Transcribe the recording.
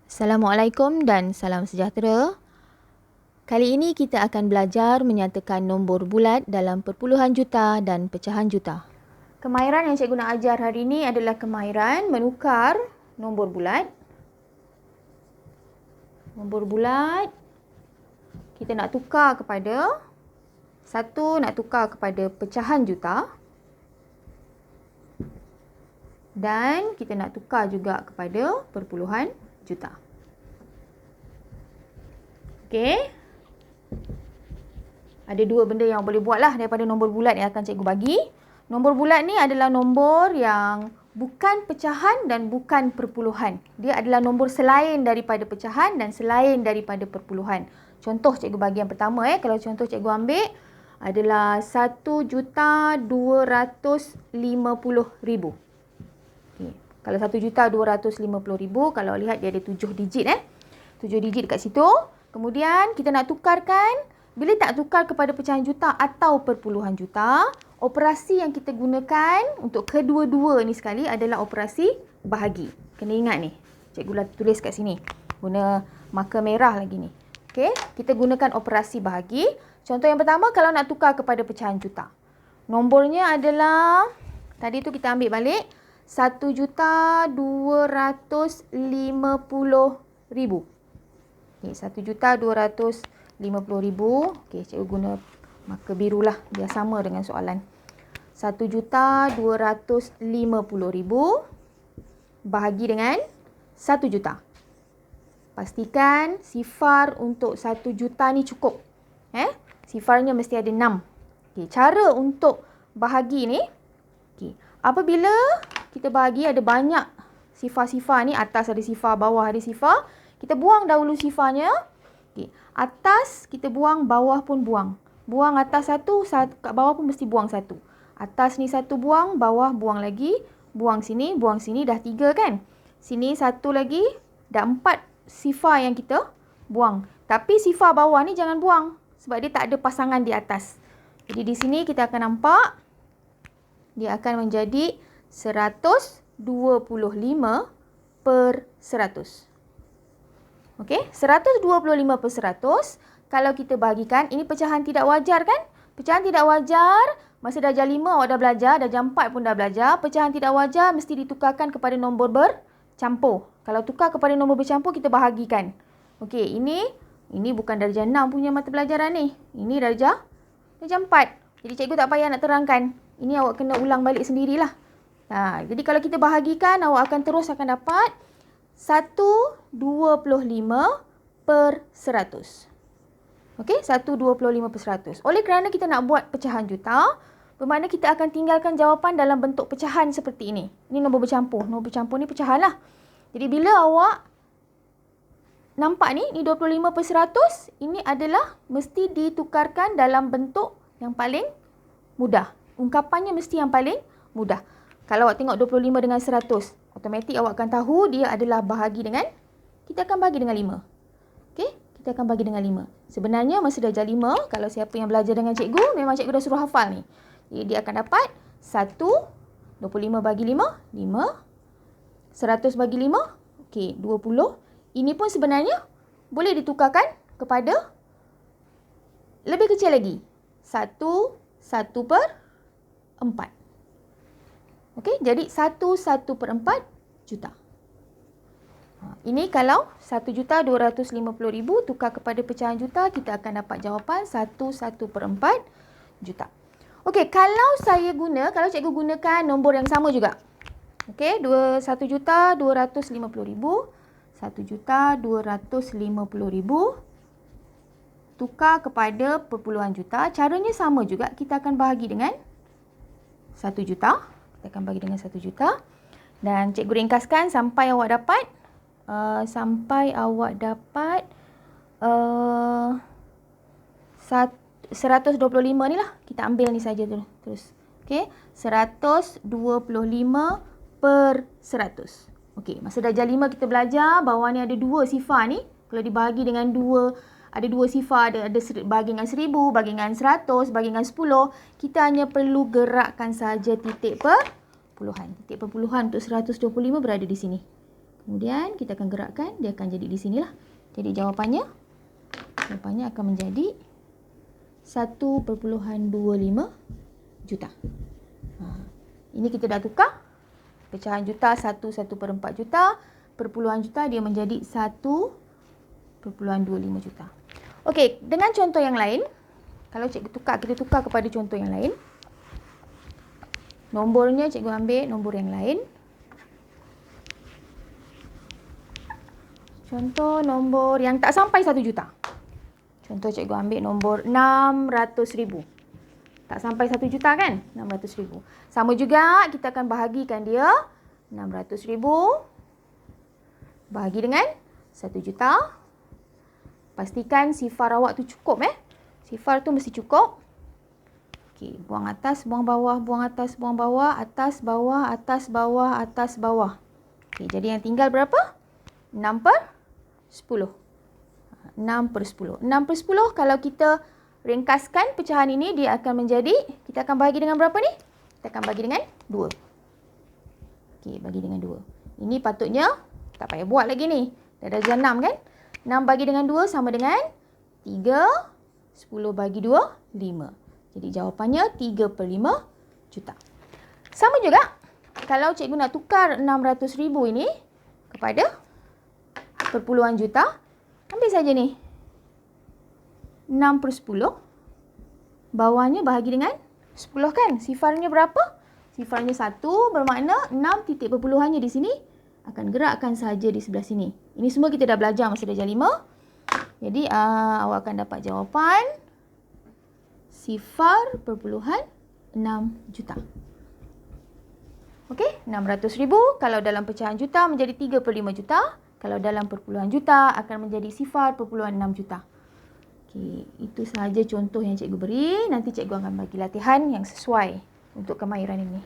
Assalamualaikum dan salam sejahtera. Kali ini kita akan belajar menyatakan nombor bulat dalam perpuluhan juta dan pecahan juta. Kemahiran yang cikgu nak ajar hari ini adalah kemahiran menukar nombor bulat. Nombor bulat kita nak tukar kepada satu, nak tukar kepada pecahan juta. Dan kita nak tukar juga kepada perpuluhan juta. Okey. Ada dua benda yang boleh buat lah daripada nombor bulat yang akan cikgu bagi. Nombor bulat ni adalah nombor yang bukan pecahan dan bukan perpuluhan. Dia adalah nombor selain daripada pecahan dan selain daripada perpuluhan. Contoh cikgu bagi yang pertama. Kalau contoh cikgu ambil adalah 1,250,000. Okay. Kalau 1,250,000, kalau lihat dia ada 7 digit. 7 digit dekat situ. Kemudian kita nak tukarkan, bila tak tukar kepada pecahan juta atau perpuluhan juta, operasi yang kita gunakan untuk kedua-dua ni sekali adalah operasi bahagi. Kena ingat ni. Cikgu tulis kat sini. Guna marker merah lagi ni. Okey, kita gunakan operasi bahagi. Contoh yang pertama, kalau nak tukar kepada pecahan juta. Nombornya adalah, tadi tu kita ambil balik, 1,250,000. Okay, 1,250,000. Okey, cikgu guna marker biru lah biar sama dengan soalan. 1,250,000 bahagi dengan 1 juta. Pastikan sifar untuk 1 juta ni cukup. Sifarnya mesti ada 6. Okey, cara untuk bahagi ni, okey, apabila kita bahagi ada banyak sifar-sifar ni, atas ada sifar, bawah ada sifar, kita buang dahulu sifarnya. Okay. Atas kita buang, bawah pun buang. Buang atas satu, kat bawah pun mesti buang satu. Atas ni satu buang, bawah buang lagi. Buang sini, dah 3 kan. Sini satu lagi, dah 4 sifar yang kita buang. Tapi sifar bawah ni jangan buang. Sebab dia tak ada pasangan di atas. Jadi di sini kita akan nampak, dia akan menjadi 125 per 100. Okey, 125 per 100. Kalau kita bahagikan, ini pecahan tidak wajar kan? Pecahan tidak wajar, masa darjah 5 awak dah belajar, darjah 4 pun dah belajar. Pecahan tidak wajar mesti ditukarkan kepada nombor bercampur. Kalau tukar kepada nombor bercampur, kita bahagikan. Okey, ini bukan darjah 6 punya mata pelajaran ni. Ini darjah 4. Jadi cikgu tak payah nak terangkan. Ini awak kena ulang balik sendirilah. Jadi kalau kita bahagikan, awak akan dapat 125 per 100. Okey, 125 per 100. Oleh kerana kita nak buat pecahan juta, bermakna kita akan tinggalkan jawapan dalam bentuk pecahan seperti ini. Ini nombor bercampur. Nombor bercampur ni pecahan lah. Jadi bila awak nampak ni 25 per 100, ini adalah mesti ditukarkan dalam bentuk yang paling mudah. Ungkapannya mesti yang paling mudah. Kalau awak tengok 25 dengan 100, automatik awak akan tahu dia adalah bahagi dengan, kita akan bagi dengan 5. Okey, kita akan bagi dengan 5. Sebenarnya masa darjah 5, kalau siapa yang belajar dengan cikgu, memang cikgu dah suruh hafal ni. Jadi dia akan dapat 25 bagi 5, 5. 100 bagi 5, okey, 20. Ini pun sebenarnya boleh ditukarkan kepada lebih kecil lagi. 1 per 4. Okey, jadi 1 per 4 juta. Ini kalau 1,250,000 tukar kepada pecahan juta, kita akan dapat jawapan 1 per 4 juta. Okey, kalau cikgu gunakan nombor yang sama juga. Okey, 1,250,000. 1,250,000 tukar kepada perpuluhan juta. Caranya sama juga, kita akan bahagi dengan 1 juta. Kita akan bagi dengan 1 juta. Dan cikgu ringkaskan sampai awak dapat 125 ni lah. Kita ambil ni saja terus. Okey, 125 per 100. Okey, masa darjah 5 kita belajar bawah ni ada 2 sifar ni. Kalau dibahagi dengan 2, ada 2 sifar, ada bagi dengan 1000, bagi dengan 100, bagi dengan 10. Kita hanya perlu gerakkan saja titik perpuluhan. Titik perpuluhan untuk 125 berada di sini. Kemudian kita akan gerakkan, dia akan jadi di sinilah. Jadi jawapannya akan menjadi 1.25 juta. Ini kita dah tukar. Pecahan juta 1/4 juta. Perpuluhan juta dia menjadi 1.25 juta. Okey, dengan contoh yang lain, kalau cikgu tukar, kita tukar kepada contoh yang lain. Nombornya cikgu ambil nombor yang lain. Contoh nombor yang tak sampai 1 juta. Contoh cikgu ambil nombor 600,000. Tak sampai 1 juta kan? 600,000. Sama juga kita akan bahagikan dia. 600,000 bahagi dengan 1 juta. Pastikan sifar awak tu cukup. Sifar tu mesti cukup. Okey, buang atas, buang bawah, buang atas, buang bawah, atas, bawah, atas, bawah, atas, bawah. Okey, jadi yang tinggal berapa? 6/10. 6/10. 6/10 kalau kita ringkaskan pecahan ini, dia akan menjadi, kita akan bahagi dengan berapa ni? Kita akan bagi dengan 2. Okey, bagi dengan 2. Ini patutnya tak payah buat lagi ni. Dah darjah 6 kan? 6 bagi dengan 2 sama dengan 3. 10 bagi 2, 5. Jadi jawapannya 3/5 juta. Sama juga, kalau cikgu nak tukar 600,000 ini kepada perpuluhan juta, ambil saja ni. 6/10. Bawahnya bahagi dengan 10 kan? Sifarnya berapa? Sifarnya 1, bermakna 6 titik perpuluhannya di sini akan gerakkan saja di sebelah sini. Ini semua kita dah belajar masa darjah 5. Jadi awak akan dapat jawapan sifar perpuluhan 6 juta. Okey, 600,000 kalau dalam pecahan juta menjadi 3/5 juta. Kalau dalam perpuluhan juta akan menjadi sifar perpuluhan 6 juta. Okey, itu sahaja contoh yang cikgu beri. Nanti cikgu akan bagi latihan yang sesuai untuk kemahiran ini.